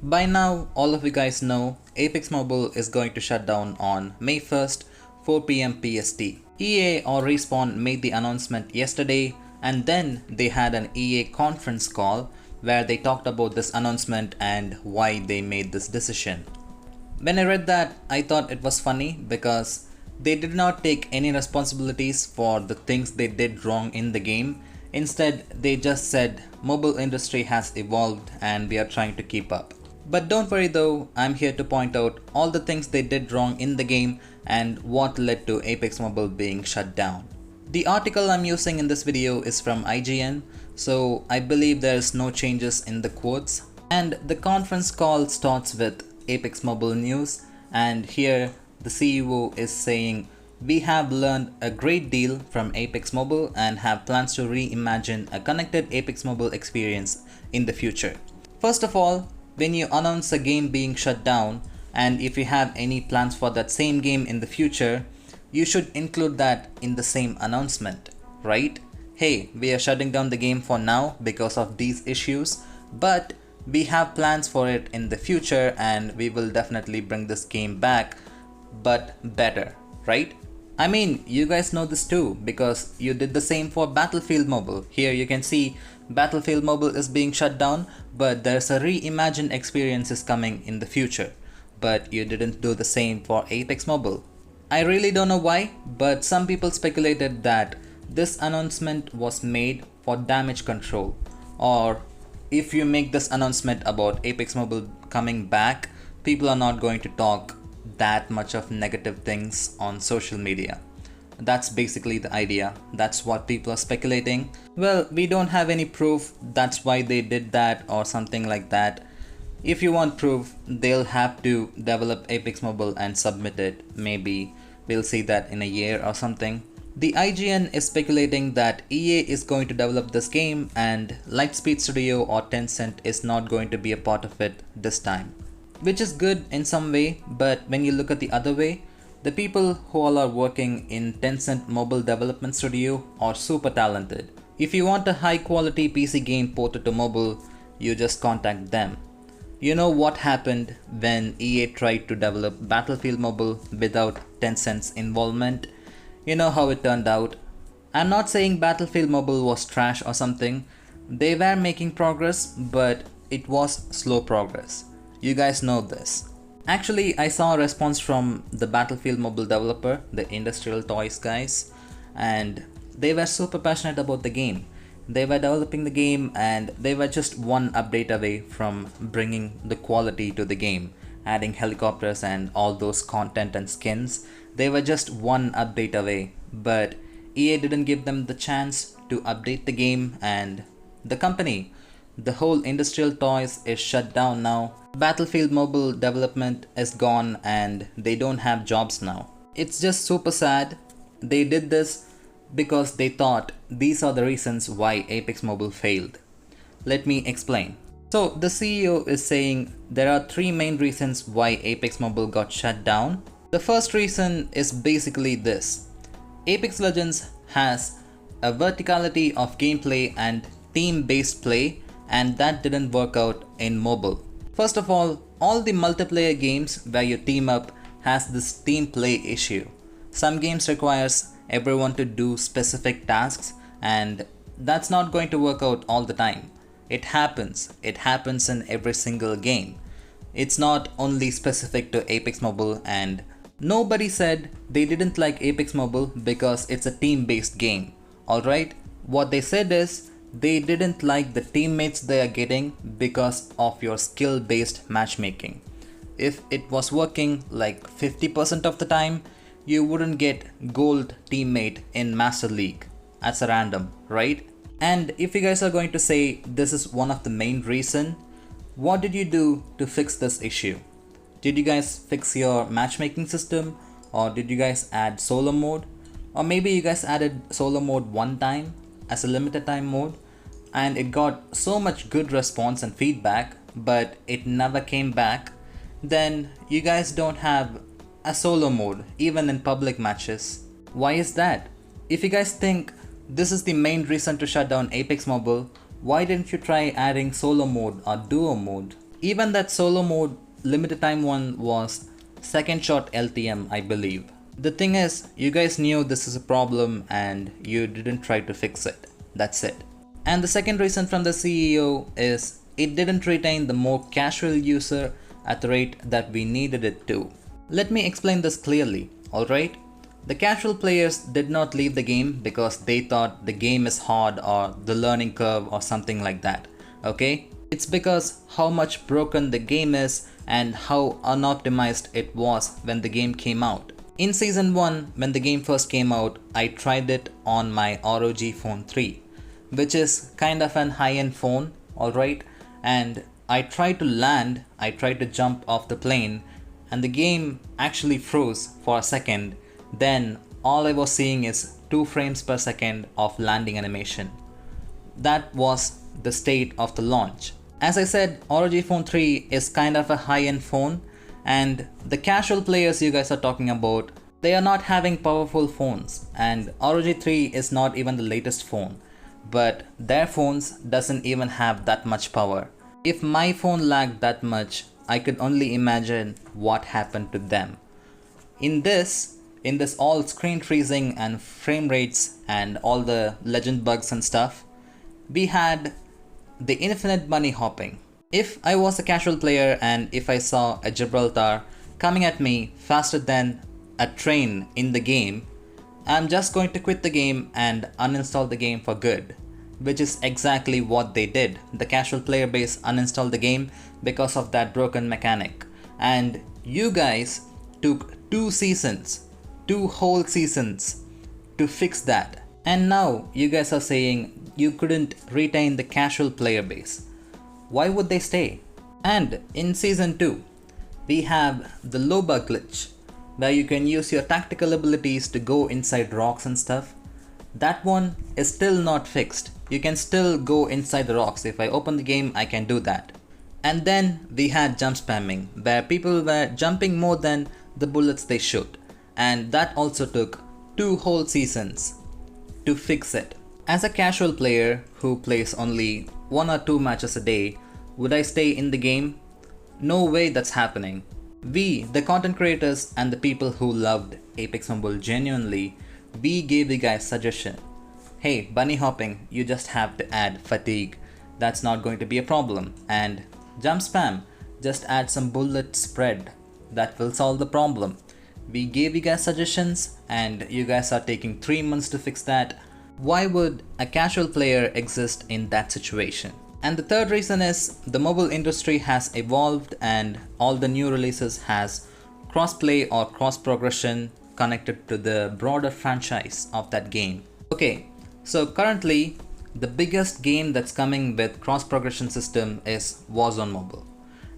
By now, all of you guys know Apex Mobile is going to shut down on May 1st, 4 p.m. PST. EA or Respawn made the announcement yesterday, and then they had an EA conference call where they talked about this announcement and why they made this decision. When I read that, I thought it was funny because they did not take any responsibilities for the things they did wrong in the game. Instead, they just said mobile industry has evolved and we are trying to keep up. But don't worry though, I'm here to point out all the things they did wrong in the game and what led to Apex Mobile being shut down. The article I'm using in this video is from IGN, so I believe there's no changes in the quotes. And the conference call starts with Apex Mobile news, and here the CEO is saying, "We have learned a great deal from Apex Mobile and have plans to reimagine a connected Apex Mobile experience in the future." First of all, when you announce a game being shut down, and if you have any plans for that same game in the future, you should include that in the same announcement, right? Hey, we are shutting down the game for now because of these issues, but we have plans for it in the future and we will definitely bring this game back, but better, right? I mean, you guys know this too because you did the same for Battlefield Mobile. Here you can see Battlefield Mobile is being shut down, but there's a reimagined experiences coming in the future. But you didn't do the same for Apex Mobile. I really don't know why, but some people speculated that this announcement was made for damage control, or if you make this announcement about Apex Mobile coming back, people are not going to talk that much of negative things on social media. That's basically the idea. That's what people are speculating. Well, we don't have any proof that's why they did that or something like that. If you want proof, they'll have to develop Apex Mobile and submit it. Maybe we'll see that in a year or something. The IGN is speculating that EA is going to develop this game and Lightspeed Studio or Tencent is not going to be a part of it this time. Which is good in some way, but when you look at the other way, the people who all are working in Tencent Mobile Development Studio are super talented. If you want a high quality PC game ported to mobile, you just contact them. You know what happened when EA tried to develop Battlefield Mobile without Tencent's involvement? You know how it turned out. I'm not saying Battlefield Mobile was trash or something. They were making progress, but it was slow progress. You guys know this. Actually, I saw a response from the Battlefield Mobile developer, the Industrial Toys guys, and they were super passionate about the game. They were developing the game and they were just one update away from bringing the quality to the game, adding helicopters and all those content and skins. They were just one update away, but EA didn't give them the chance to update the game, and the company, the whole Industrial Toys, is shut down now. Battlefield Mobile development is gone and they don't have jobs now. It's just super sad. They did this because they thought these are the reasons why Apex Mobile failed. Let me explain. So the CEO is saying there are three main reasons why Apex Mobile got shut down. The first reason is basically this. Apex Legends has a verticality of gameplay and team-based play, and that didn't work out in mobile. First of all the multiplayer games where you team up has this team play issue. Some games requires everyone to do specific tasks, and that's not going to work out all the time. It happens in every single game. It's not only specific to Apex Mobile, and nobody said they didn't like Apex Mobile because it's a team-based game. Alright, what they said is they didn't like the teammates they are getting because of your skill-based matchmaking. If it was working like 50% of the time, you wouldn't get gold teammate in Master League as a random, right? And if you guys are going to say this is one of the main reason, what did you do to fix this issue? Did you guys fix your matchmaking system, or did you guys add solo mode? Or maybe you guys added solo mode one time as a limited time mode and it got so much good response and feedback, but it never came back. Then you guys don't have a solo mode even in public matches. Why is that? If you guys think this is the main reason to shut down Apex Mobile, why didn't you try adding solo mode or duo mode? Even that solo mode limited time one was second shot LTM, I believe. The thing is, you guys knew this is a problem and you didn't try to fix it. That's it. And the second reason from the CEO is it didn't retain the more casual user at the rate that we needed it to. Let me explain this clearly, alright? The casual players did not leave the game because they thought the game is hard or the learning curve or something like that, okay? It's because how much broken the game is and how unoptimized it was when the game came out. In season 1, when the game first came out, I tried it on my ROG Phone 3, which is kind of an high-end phone, alright? And I tried to land, I tried to jump off the plane, and the game actually froze for a second. Then all I was seeing is 2 frames per second of landing animation. That was the state of the launch. As I said, ROG Phone 3 is kind of a high-end phone, and the casual players you guys are talking about, they are not having powerful phones, and ROG 3 is not even the latest phone, but their phones doesn't even have that much power. If my phone lagged that much, I could only imagine what happened to them. In this all screen freezing and frame rates and all the legend bugs and stuff, we had the infinite bunny hopping. If I was a casual player and if I saw a Gibraltar coming at me faster than a train in the game, I'm just going to quit the game and uninstall the game for good. Which is exactly what they did. The casual player base uninstalled the game because of that broken mechanic. And you guys took 2 seasons, 2 whole seasons to fix that. And now you guys are saying you couldn't retain the casual player base. Why would they stay? And in season 2, we have the Loba glitch, where you can use your tactical abilities to go inside rocks and stuff. That one is still not fixed. You can still go inside the rocks. If I open the game, I can do that. And then we had jump spamming, where people were jumping more than the bullets they shoot. And that also took 2 whole seasons to fix it. As a casual player who plays only 1 or 2 matches a day, would I stay in the game? No way that's happening. We, the content creators and the people who loved Apex Mobile genuinely, we gave you guys suggestion. Hey, bunny hopping, you just have to add fatigue. That's not going to be a problem. And jump spam, just add some bullet spread. That will solve the problem. We gave you guys suggestions and you guys are taking 3 months to fix that. Why would a casual player exist in that situation? And the third reason is the mobile industry has evolved and all the new releases has crossplay or cross progression connected to the broader franchise of that game. Okay, so currently the biggest game that's coming with cross progression system is Warzone Mobile.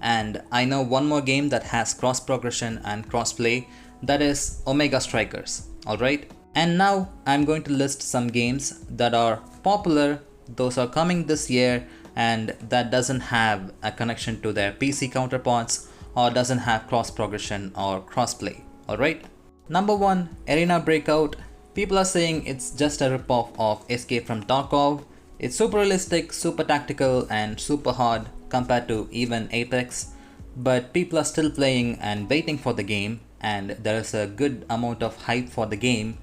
And I know one more game that has cross progression and crossplay, that is Omega Strikers, alright? And now I'm going to list some games that are popular, those are coming this year and that doesn't have a connection to their PC counterparts or doesn't have cross progression or crossplay, alright? Number 1, Arena Breakout. People are saying it's just a ripoff of Escape from Tarkov. It's super realistic, super tactical and super hard compared to even Apex, but people are still playing and waiting for the game, and there is a good amount of hype for the game,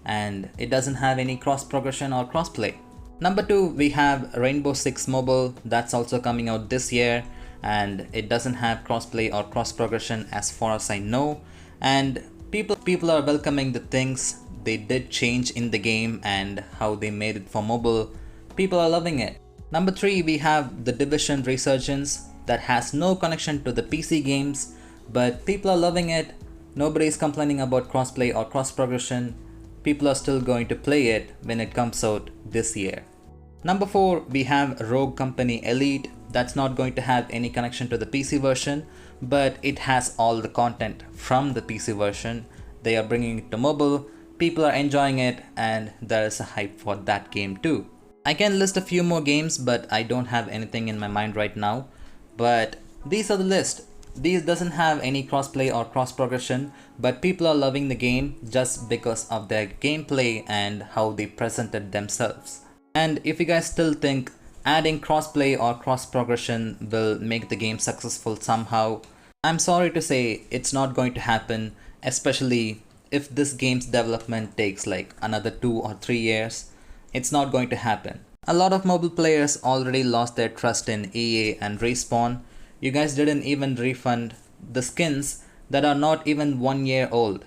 and it doesn't have any cross progression or crossplay. Number 2, we have Rainbow Six Mobile. That's also coming out this year and it doesn't have crossplay or cross progression as far as I know, and people are welcoming the things they did change in the game and how they made it for mobile. People are loving it. Number 3, we have The Division Resurgence that has no connection to the PC games, but people are loving it. Nobody is complaining about crossplay or cross progression. People are still going to play it when it comes out this year. Number 4, we have Rogue Company Elite. That's not going to have any connection to the PC version, but it has all the content from the PC version. They are bringing it to mobile. People are enjoying it and there is a hype for that game too. I can list a few more games, but I don't have anything in my mind right now. But these are the list. These doesn't have any crossplay or cross progression, but people are loving the game just because of their gameplay and how they presented themselves. And if you guys still think adding crossplay or cross progression will make the game successful somehow. I'm sorry to say it's not going to happen, especially if this game's development takes like another 2 or 3 years. It's not going to happen. A lot of mobile players already lost their trust in EA and Respawn. You guys didn't even refund the skins that are not even 1 year old.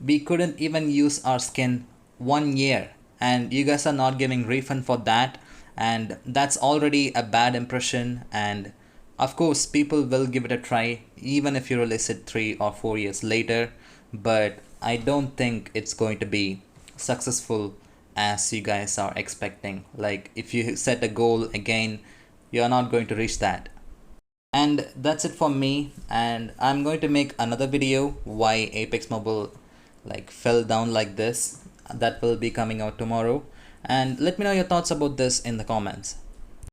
We couldn't even use our skin 1 year, and you guys are not giving refund for that, and that's already a bad impression. And of course people will give it a try even if you release it 3 or 4 years later, but I don't think it's going to be successful as you guys are expecting. Like if you set a goal again, you're not going to reach that. And that's it for me, and I'm going to make another video why Apex Mobile like fell down like this. That will be coming out tomorrow, and let me know your thoughts about this in the comments.